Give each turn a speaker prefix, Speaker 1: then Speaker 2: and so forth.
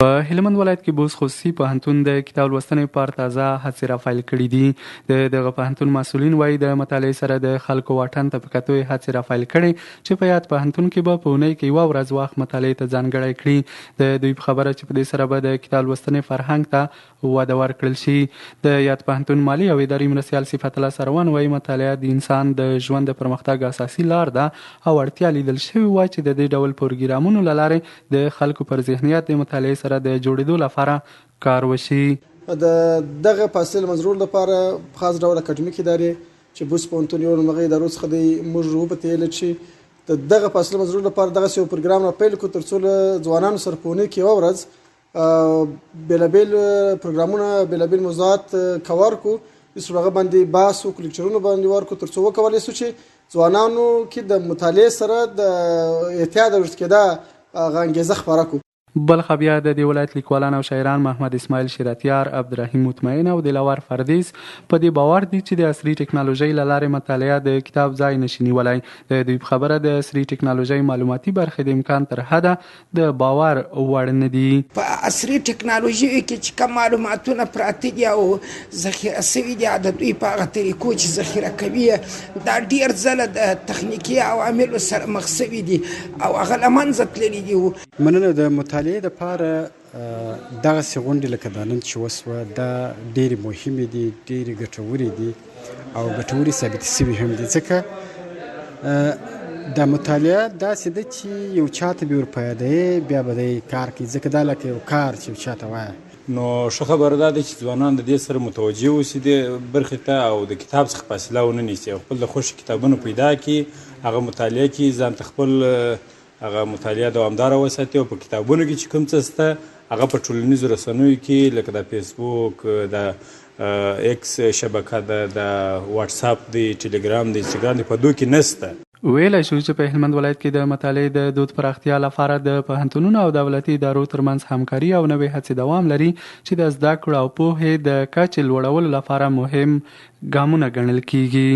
Speaker 1: په هلمند ولایت کې بوس خصوصي پوهنتون د کتاب لوستنې پر تازه هڅې رافیل کړي دي. دغه پوهنتون مسؤلین وایي د مطالعې سره د خلکو واټن ته په کتو یې هڅې رافیل کړي چې په یاد پوهنتون کې به په اونۍ کې یوه ورځ وخت مطالعې ته ځانګړی کړي. د دوی په خبره چې په دې سره به د کتاب لوستنې فرهنګ ته وده ورکړل شي. د یاد پوهنتون مالي او اداري مرستیال صفت الله سروان وایي مطالعه د انسان د ژوند د پرمختګ اساسي لار ده او اړتیا لیدل شوې وه چې د دې ډول پروګرامونو له لارې د خلکو پر ذهنیت د مطالعې سره د جوړېدو لپاره کار وشي.
Speaker 2: دغه پاسل مزرور لپاره خاص ډول اکاډمیک ادارې چې بوس پوهنتون یو له هغې ادارو څخه دی موږ وبتېیله چې دغه پاسل مزرور لپاره دغسې یو پروګرام راپیل کړو تر څو له ځوانانو سره په اونۍ کې یوه ورځ بېلابېل پروګرامونه بېلابېل موضوعات کور کړو. چې هغه باندې بحث وکړو، لیکچرونه باندې ورکړو تر څو وکولی شو چې ځوانانو کې د مطالعې سره د اعتیاد او وروسته کېدا هغه انګېزه خپره کړو.
Speaker 1: بلخ بیا د دې ولایت لیکوالان او شاعران محمد اسماعیل شیراتیار، عبدالرحیم مطمئن او دلاور فردیس په دې باور دي چې د عصري ټکنالوژۍ له لارې مطالعه د کتاب ځای نشي نیولی. د دوی په خبره د عصري ټکنالوژۍ معلوماتي برخې د امکان تر حده د باور وړ نه دي.
Speaker 3: په عصري ټکنالوژۍ کې چې کوم معلوماتونه پراته دي او ذخیره شوي دي د دوی په هغه طریقو چې ذخیره کوي دا ډېر ځله د تخنیکي عواملو سره مخ شوي دي او هغه له منځه تللي دي.
Speaker 4: مننه. د مطالعې دپاره دغسې غونډې لکه دا نن چې وسوه دا ډېرې مهمې دي، ډېرې ګټورې دي او ګټورې ثابتې شوي هم دي، ځکه دا مطالعه داسې ده چې یو چا ته به ورپیادوې بیا به دی کار کوي، ځکه دا لکه یو کار چې یو چا ته وایه.
Speaker 5: نو ښه خبره دا ده چې ځوانان د دې سره متوجه اوسي دې برخې ته او د کتاب څخه فاصله ونه نیسي او خپل د خوښې کتابونه پیدا کړي، هغه مطالعه کړي، ځان ته خپل هغه مطالعه دوامداره وساتي او په کتابونو کې چې کوم څه شته هغه په ټولنیزو رسنیو کې لکه د فیسبوک، د ایکس شبکه ده، د واتساپ دی، ټلګرام دی، انسټاګرام دی، په دو کې نشته.
Speaker 1: ویلی شو چې په هلمند ولایت کې د مطالعې د دود پراختیا لپاره د پوهنتونونو او دولتي ادارو ترمنځ همکاري او نوې هڅې دوام لري چې د زده کړو او پوهې د کچې لوړولو لپاره مهم ګامونه ګڼل کیږي.